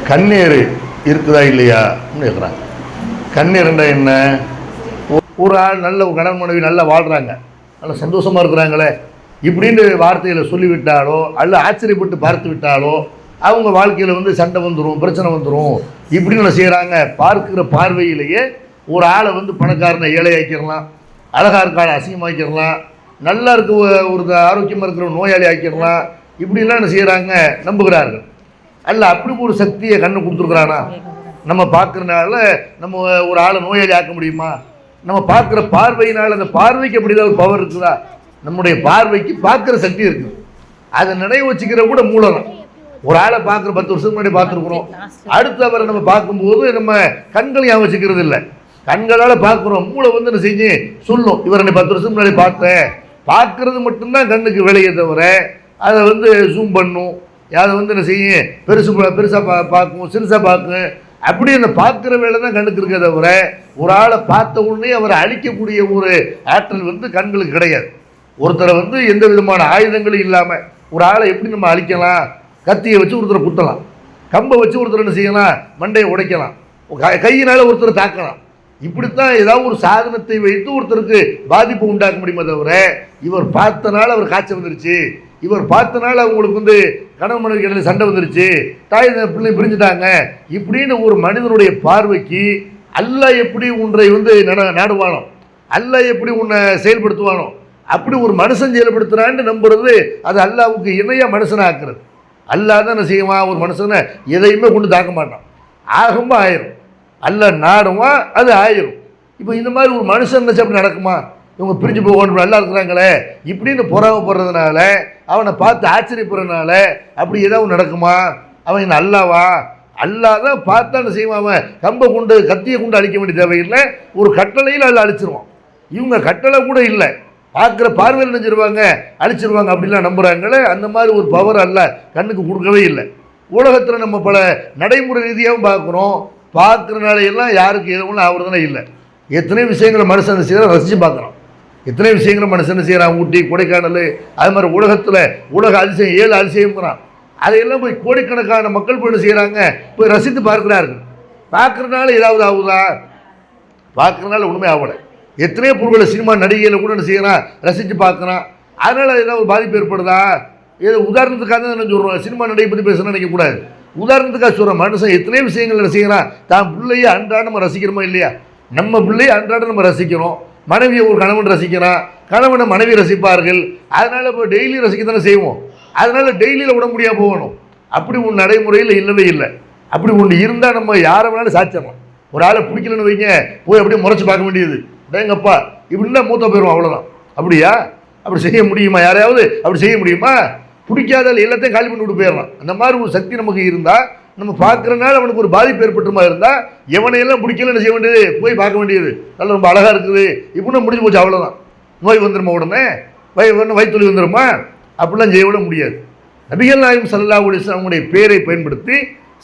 கண்ணீர் இருக்குதா இல்லையான்னு கேட்குறாங்க. கண்ணீர்ண்டா என்ன? ஒரு ஆள் நல்ல கணவன் மனைவி நல்லா வாழ்கிறாங்க, நல்லா சந்தோஷமாக இருக்கிறாங்களே இப்படின்னு வார்த்தையில் சொல்லிவிட்டாலோ அல்ல ஆச்சரியப்பட்டு பார்த்து விட்டாலோ அவங்க வாழ்க்கையில் வந்து சண்டை வந்துடும், பிரச்சனை வந்துடும். இப்படின்னு என்ன செய்கிறாங்க? பார்க்குற பார்வையிலேயே ஒரு ஆளை வந்து பணக்காரனை ஏழை ஆக்கிடலாம், அழகாக இருக்க ஆளை அசிங்கமாக்கிடலாம், நல்லா இருக்க ஒரு ஆரோக்கியமாக இருக்கிற நோயாளி ஆக்கிடலாம். இப்படிலாம் என்ன செய்கிறாங்க? நம்புகிறார்கள். அல்ல அப்படி ஒரு சக்தியை கண்ணு கொடுத்துருக்குறானா? நம்ம பார்க்குறனால நம்ம ஒரு ஆளை நோயாளி ஆக்க முடியுமா? நம்ம பார்க்குற பார்வையினால் அந்த பார்வைக்கு அப்படிதான் ஒரு பவர் இருக்குதா? நம்முடைய பார்வைக்கு பார்க்குற சக்தி இருக்குது. அதை நினைவு வச்சுக்கிற கூட மூலம். ஒரு ஆளை பார்க்குற 10 வருஷத்துக்கு முன்னாடி பார்த்துருக்குறோம், அடுத்து அவரை நம்ம பார்க்கும்போது நம்ம கண்களை ஞாபகம் வச்சுக்கிறது இல்லை, கண்களால் பார்க்குறோம். மூளை வந்து என்ன செஞ்சு சொல்லும், இவரை 10 வருஷத்துக்கு முன்னாடி பார்த்தேன். பார்க்கறது மட்டும்தான் கண்ணுக்கு விலையை தவிர அதை வந்து ஜூம் பண்ணும், அதை வந்து என்ன செய்யும் பெருசாக பார்க்கும், சிறுசாக பார்க்கும். அப்படி அந்த பார்க்குற வேலை தான் கண்ணுக்கு இருக்க தவிர ஒரு ஆளை பார்த்த உடனே அவரை அழிக்கக்கூடிய ஒரு ஆற்றல் வந்து கண்களுக்கு கிடையாது. ஒருத்தரை வந்து எந்த விதமான ஆயுதங்களும் இல்லாமல் ஒரு ஆளை எப்படி நம்ம அழிக்கலாம்? கத்தியை வச்சு ஒருத்தரை குத்தலாம், கம்பை வச்சு ஒருத்தர் என்ன செய்யலாம்? மண்டையை உடைக்கலாம், கையினால் ஒருத்தரை தாக்கலாம். இப்படித்தான் ஏதாவது ஒரு சாதனத்தை வைத்து ஒருத்தருக்கு பாதிப்பு உண்டாக்க முடியுமே தவிர இவர் பார்த்தனால அவர் காய்ச்சல் வந்துருச்சு, இவர் பார்த்தனால அவங்களுக்கு வந்து கணவன் மனைவி இடையில சண்டை வந்துருச்சு, தாய் பிள்ளை பிரிஞ்சுட்டாங்க, இப்படின்னு ஒரு மனிதனுடைய பார்வைக்கு அல்லாஹ் எப்படி ஒன்றை வந்து நாடுவானோ, அல்லாஹ் எப்படி உன்னை செயல்படுத்துவானோ அப்படி ஒரு மனுஷன் செயல்படுத்துறான்னு நம்புறது அது அல்லாஹ்வுக்கு இணையா மனுஷனை ஆக்குறது. அல்லாஹ் தான் என்ன செய்வான்? ஒரு மனுஷனை எதையுமே கொண்டு தாக்க மாட்டான், ஆகும்போ ஆயிரும். அல்லாஹ் நாடுவான், அது ஆயிரும். இப்போ இந்த மாதிரி ஒரு மனுஷன் நினச்சி அப்படி நடக்குமா? இவங்க பிரிஞ்சு போகணும் நல்லா இருக்கிறாங்களே இப்படின்னு பொறாமப்படுறதுனால அவனை பார்த்து ஆச்சரியப்படுறதுனால அப்படி ஏதாவது நடக்குமா? அவன் என்ன அல்லாவா? அல்லாஹ் தான் பார்த்தா என்ன செய்வான்? அவன் கம்பை கொண்டு கத்தியை கொண்டு அழிக்க வேண்டிய தேவையில்லை, ஒரு கட்டளையில் அல்ல அழிச்சிருவான். இவங்க கட்டளை கூட இல்லை, பார்க்குற பார்வையில் நினைச்சிருவாங்க, அழிச்சிருவாங்க. அப்படிலாம் நம்புகிறாங்களே, அந்த மாதிரி ஒரு பவர் அல்ல கண்ணுக்கு கொடுக்கவே இல்லை. உலகத்தில் நம்ம பல நடைமுறை ரீதியாகவும் பார்க்குறோம், பார்க்குறனால எல்லாம் யாருக்கு எதுவும் ஆகுறதுனா இல்லை. எத்தனை விஷயங்களை மனுஷன் செய்கிற ரசித்து பார்க்குறோம், எத்தனை விஷயங்களை மனுஷன் செய்கிறான். ஊட்டி, கொடைக்கானல், அது மாதிரி உலகத்தில் உலக அதிசயம் 7 அதிசயம்ங்கிறான். அதையெல்லாம் போய் கோடிக்கணக்கான மக்கள் போய் செய்கிறாங்க, போய் ரசித்து பார்க்குறார்கள். பார்க்குறதுனால ஏதாவது ஆகுதா? பார்க்குறதுனால ஒன்றுமே ஆகலை. எத்தனையோ பொருட்களை சினிமா நடிகைகளை கூட என்ன செய்கிறான்? ரசித்து பார்க்குறான். அதனால் ஏதாவது பாதிப்பு ஏற்படுதா? ஏதோ உதாரணத்துக்காக தான் என்ன சொல்கிறோம், சினிமா நடிகை பற்றி பேசணும்னு நினைக்கக்கூடாது. உதாரணத்துக்காக சொல்கிறோம், மனுஷன் எத்தனையோ விஷயங்கள் என்ன செய்கிறான்? தான் பிள்ளையை அன்றாடம் நம்ம ரசிக்கிறோமா இல்லையா? நம்ம பிள்ளையை அன்றாடம் நம்ம ரசிக்கிறோம், மனைவியை ஒரு கணவன் ரசிக்கிறான், கணவனை மனைவி ரசிப்பார்கள். அதனால் இப்போ டெய்லி ரசிக்கத்தானே செய்வோம். அதனால் டெய்லியில் விட முடியாது போகணும். அப்படி ஒன்று நடைமுறையில் இல்லவே இல்லை. அப்படி ஒன்று இருந்தால் நம்ம யாரை வேணாலும் சாச்சிடலாம். ஒரு ஆளை பிடிக்கலன்னு வைங்க, போய் அப்படியே முறைச்சி பார்க்க வேண்டியது, டேங்கப்பா இப்படின்னா மூத்த போயிடுவோம், அவ்வளோதான். அப்படியா? அப்படி செய்ய முடியுமா? யாரையாவது அப்படி செய்ய முடியுமா? பிடிக்காத எல்லாத்தையும் காலி பண்ணி விட்டு போயிடலாம். அந்த மாதிரி ஒரு சக்தி நமக்கு இருந்தால், நம்ம பார்க்குறனால அவனுக்கு ஒரு பாதிப்பு ஏற்பட்டுமா இருந்தால், எவனையெல்லாம் பிடிக்கலன்னு செய்ய வேண்டியது, போய் பார்க்க வேண்டியது, நல்லா ரொம்ப அழகாக இருக்குது இப்படின்னா முடிஞ்சு போச்சு, அவ்வளோதான். நோய் வந்துடுமா? உடனே வயிற்றுலி வந்துடுமா? அப்படிலாம் செய்ய விட முடியாது. நபிகள் நாயகம் ஸல்லல்லாஹு அலைஹி வஸல்லம் அவங்களுடைய பேரை பயன்படுத்தி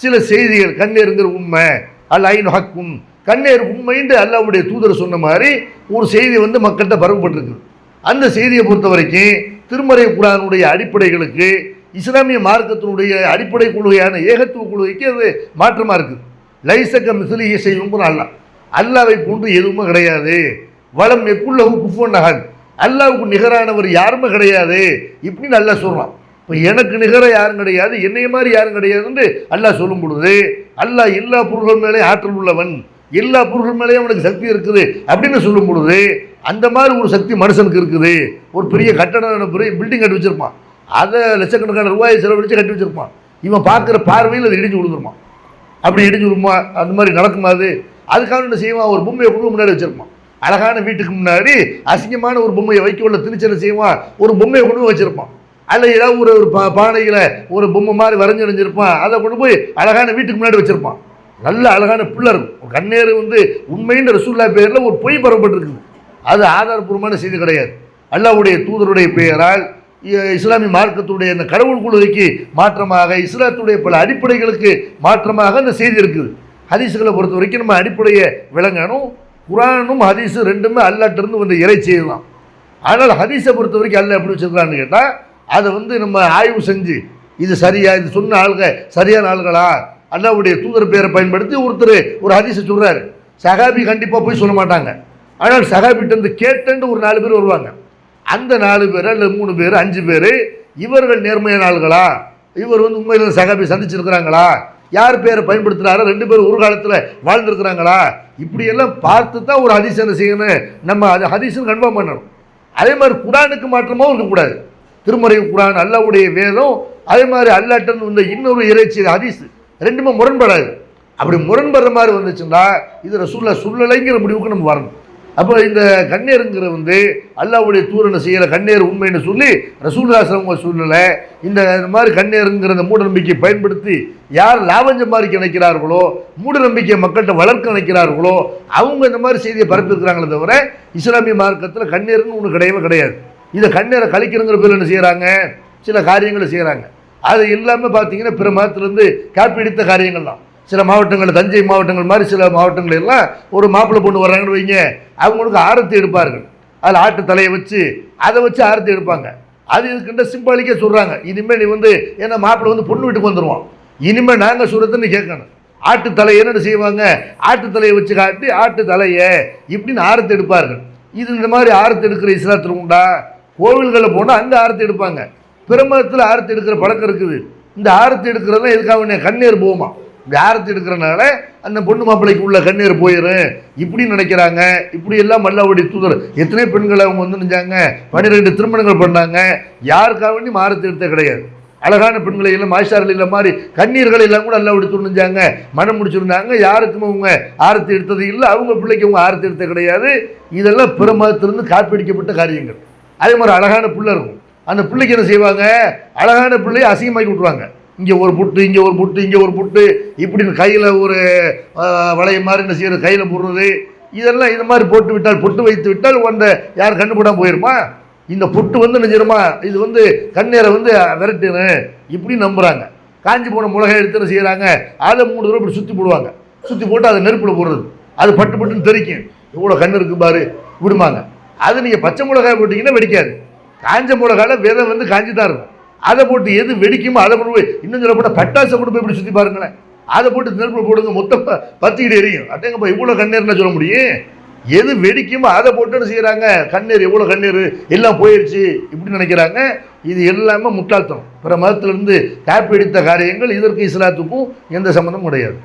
சில செய்திகள், கண்ணேருங்கிற உண்மை, அல் ஐனு ஹக்கும், கண்ணேர் உண்மைன்னு அல்லாஹ்வுடைய தூதர் சொன்ன மாதிரி ஒரு செய்தி வந்து மக்கள்கிட்ட பரவப்பட்டிருக்குது. அந்த செய்தியை பொறுத்த வரைக்கும் திருமறை குர்ஆனுடைய அடிப்படைகளுக்கு, இஸ்லாமிய மார்க்கத்தினுடைய அடிப்படை கொள்கையான ஏகத்துவ கொள்கைக்கு அது மாற்றமாக இருக்குது. லைஸக மிஸ்லிஹி ஷைஉன் அல்லாஹ், அல்லாஹ்வை போன்று எதுவுமே கிடையாது. வலம் யகுல்லஹு குஃபுவன் அஹத், அல்லாஹ்வுக்கு நிகரானவர் யாருமே கிடையாது இப்படின்னு அல்லாஹ் சொல்கிறான். இப்போ எனக்கு நிகராக யாரும் கிடையாது, என்னைய மாதிரி யாரும் கிடையாதுன்னு அல்லாஹ் சொல்லும் பொழுது, அல்லாஹ் எல்லா பொருள்கள் மேலே ஆற்றல் உள்ளவன், எல்லா பொருள்கள் மேலேயும் அவனுக்கு சக்தி இருக்குது அப்படின்னு சொல்லும் பொழுது, அந்த மாதிரி ஒரு சக்தி மனுஷனுக்கு இருக்குது. ஒரு பெரிய கட்டடம், பெரிய பில்டிங் கட்டி வச்சிருப்பான், அதை லட்சக்கணக்கான ரூபாயை செலவழித்து கட்டி வச்சிருப்பான். இவன் பார்க்குற பார்வையில் அது இடிஞ்சு விழுந்துருமா? அப்படி இடிஞ்சு விழுமா? அந்த மாதிரி நடக்குமா? அதுக்காக என்ன செய்வான்? ஒரு பொம்மையை கொண்டு முன்னாடி வச்சிருப்பான். அழகான வீட்டுக்கு முன்னாடி அசிங்கமான ஒரு பொம்மையை வைக்க உள்ள திணிச்சனை செய்வான், ஒரு பொம்மையை கொண்டு வச்சிருப்பான். அதில் ஏதாவது ஒரு பானையில் ஒரு பொம்மை மாதிரி வரைஞ்சி அணிஞ்சிருப்பான், அதை கொண்டு போய் அழகான வீட்டுக்கு முன்னாடி வச்சிருப்பான். நல்ல அழகான பிள்ளை இருக்கும். கண்ணேறு வந்து உண்மைன்ற ரசூலுல்லாஹ் பேரில் ஒரு பொய் பரப்பப்பட்டிருக்குது, அது ஆதாரபூர்வமான செய்தி கிடையாது. அல்லாஹ்வுடைய தூதருடைய பெயரால் இஸ்லாமிய மார்க்கத்துடைய அந்த கடவுள் கொள்கைக்கு மாற்றமாக, இஸ்லாத்துடைய பல அடிப்படைகளுக்கு மாற்றமாக அந்த செய்தி இருக்குது. ஹதீஸுகளை பொறுத்த வரைக்கும் நம்ம அடிப்படையை விளங்கணும். குர்ஆனும் ஹதீஸும் ரெண்டுமே அல்லாஹ்ட்டிருந்து வந்து இறை செய்யலாம். ஆனால் ஹதீஸை பொறுத்த வரைக்கும் அல்லாஹ் எப்படி வச்சிருக்கான்னு கேட்டால், அதை வந்து நம்ம ஆய்வு செஞ்சு இது சரியா, இது சொன்ன ஆளுங்க சரியான ஆளுகளா, அல்லாஹ்வுடைய தூதர் பேரை பயன்படுத்தி ஒருத்தர் ஒரு ஹதீஸை சொல்கிறாரு. சஹாபி கண்டிப்பாக போய் சொல்ல மாட்டாங்க. ஆனால் சஹாபிட்ட இருந்து கேட்டுன்னு ஒரு 4 பேர் வருவாங்க. அந்த 4 பேர் அல்லது 3 பேர் 5 பேர் இவர்கள் நேர்மையான ஆள்களா, இவர் உண்மையில் சஹாபி சந்திச்சிருக்கிறாங்களா, யார் பேரை பயன்படுத்துகிறாரோ 2 பேர் ஒரு காலத்தில் வாழ்ந்துருக்கிறாங்களா, இப்படியெல்லாம் பார்த்து தான் ஒரு ஹதீஸ் என்ன செய்யணும், நம்ம அது ஹதீஸ்னு கன்ஃபார்ம் பண்ணணும். அதே மாதிரி குரானுக்கு மாற்றமாகவும் இருக்கக்கூடாது. திருமறை குரான் அல்லாஹ்வுடைய வேதம், அதே மாதிரி அல்லாஹ்ட்ட வந்த இன்னொரு இறைச்சி ஹதீஸ், ரெண்டுமே முரண்படாது. அப்படி முரண்படுற மாதிரி வந்துச்சுன்னா இது ரசூலுல்லாஹ் சொல்லலைங்கிற முடிவுக்கு நம்ம வரணும். அப்போ இந்த கண்ணீருங்கிற அல்லாஹ்வுடைய தூதர் செய்கிற கண்ணீர் உண்மைன்னு சொல்லி ரசூலுல்லாஹி ஸல்லல்லாஹு அலைஹி சொல்லலை. இந்த மாதிரி கண்ணீருங்கிற இந்த மூட நம்பிக்கையை பயன்படுத்தி யார் லாபம் சம்பாதிக்க நினைக்கிறார்களோ, மூட நம்பிக்கையை மக்கள்கிட்ட வளர்க்க நினைக்கிறார்களோ அவங்க இந்த மாதிரி செய்தியை பரப்பியிருக்கிறாங்களே தவிர இஸ்லாமிய மார்க்கத்தில் கண்ணீர்னு ஒன்று கிடையவே கிடையாது. இதை கண்ணீரை கழிக்கிறங்கிற பேர் என்ன செய்கிறாங்க, சில காரியங்களை செய்கிறாங்க. அது எல்லாமே பார்த்தீங்கன்னா பிற மதத்திலேருந்து காப்பீடித்த காரியங்கள் தான். சில மாவட்டங்கள், தஞ்சை மாவட்டங்கள் மாதிரி சில மாவட்டங்கள் எல்லாம் ஒரு மாப்பிள்ளை பொண்ணு வர்றாங்கன்னு வைங்க, அவங்களுக்கு ஆரத்தி எடுப்பார்கள். அதில் ஆட்டு தலையை வச்சு அதை வச்சு ஆரத்தி எடுப்பாங்க. அது இதுக்கிட்ட சிம்பாலிக்காக சொல்கிறாங்க, இனிமேல் நீ ஏன்னா மாப்பிள்ளை பொண்ணு வீட்டுக்கு வந்துடுவான், இனிமேல் நாங்கள் சொல்கிறதுன்னு கேட்கணும். ஆட்டு தலையை என்னென்னு செய்வாங்க, ஆட்டு தலையை வச்சு காட்டி ஆட்டு தலையை இப்படின்னு ஆரத்தி எடுப்பார்கள். இது இந்த மாதிரி ஆரத்தி எடுக்கிற இஸ்லாத்தில் உண்டா? கோவில்களில் போனால் அங்கே ஆரத்தி எடுப்பாங்க. பிற மதத்தில் ஆரத்தி எடுக்கிற பழக்கம் இருக்குது. இந்த ஆரத்தி எடுக்கிறதுலாம் எதுக்காக கண்ணீர் போகுமா? இந்த ஆரத்தி எடுக்கிறனால அந்த பொண்ணு மாப்பிள்ளைக்கு உள்ள கண்ணீர் போயிடும் இப்படின்னு நினைக்கிறாங்க. இப்படி எல்லாம் அல்லாஹ்வுடைய தூதர் எத்தனை பெண்களை அவங்க நினைஞ்சாங்க, 12 திருமணங்கள் பண்ணாங்க. யாருக்காக வேண்டி ஆரத்தி எடுத்த கிடையாது. அழகான பெண்களை எல்லாம் மாஷார்கள் இல்லை மாதிரி கண்ணீர்கள் எல்லாம் கூட அல்லாஹ்வுடைய தூதர் நினைஞ்சாங்க, மனம் முடிச்சிருந்தாங்க. யாருக்குமே அவங்க ஆரத்தி எடுத்தது இல்லை, அவங்க பிள்ளைக்கு அவங்க ஆரத்தி எடுத்த கிடையாது. இதெல்லாம் பிற மதத்திலிருந்து காப்பீடிக்கப்பட்ட காரியங்கள். அதே மாதிரி அழகான பிள்ளை இருக்கும், அந்த பிள்ளைக்கு என்ன செய்வாங்க, அழகான பிள்ளையை அசிங்கமாக்கி விட்ருவாங்க. இங்கே ஒரு புட்டு, இங்கே ஒரு புட்டு, இங்கே ஒரு புட்டு, இப்படின்னு கையில் ஒரு வளைய மாதிரி என்ன செய்யறது, கையில் போடுறது, இதெல்லாம் இந்த மாதிரி போட்டு விட்டால், பொட்டு வைத்து விட்டால் அந்த யார் கண்டுபிடாமல் போயிருமா? இந்த பொட்டு என்ன செய்யணுமா, இது கண்ணீரை விரட்டுன்னு இப்படி நம்புகிறாங்க. காஞ்சி போன மிளகாய் எடுத்து என்ன செய்கிறாங்க, அதை 3 தடவை இப்படி சுற்றி போடுவாங்க. சுற்றி போட்டு அதை நெருப்பில் போடுறது, அது பட்டு பட்டுன்னு தெரிக்கும். எவ்வளோ கண்ணு இருக்கு பாரு விடுமாங்க. அது நீங்கள் பச்சை மிளகாய் போட்டிங்கன்னா வெடிக்காது. காஞ்ச மிளகாயில் விதை காஞ்சி தான் இருக்கும். அதை போட்டு எது வெடிக்குமோ அதை கொண்டு போய், இன்னும் சொல்ல போட்டால் பட்டாசை கொண்டு போய் இப்படி சுற்றி பாருங்களேன், அதை போட்டு நெருப்பில் போடுங்க, மொத்தம் 10 கிட்ட எரியும். அட்டேங்கப்பா இவ்வளோ கண்ணீர்னா சொல்ல முடியும்? எது வெடிக்குமோ அதை போட்டுன்னு செய்கிறாங்க. கண்ணீர் எவ்வளோ கண்ணீர் எல்லாம் போயிடுச்சு இப்படி நினைக்கிறாங்க. இது எல்லாமே முட்டாள்தனம். பிற மதத்திலிருந்து காப்பீடித்த காரியங்கள். இதற்கு இஸ்லாத்துக்கும் எந்த சம்மந்தமும் கிடையாது.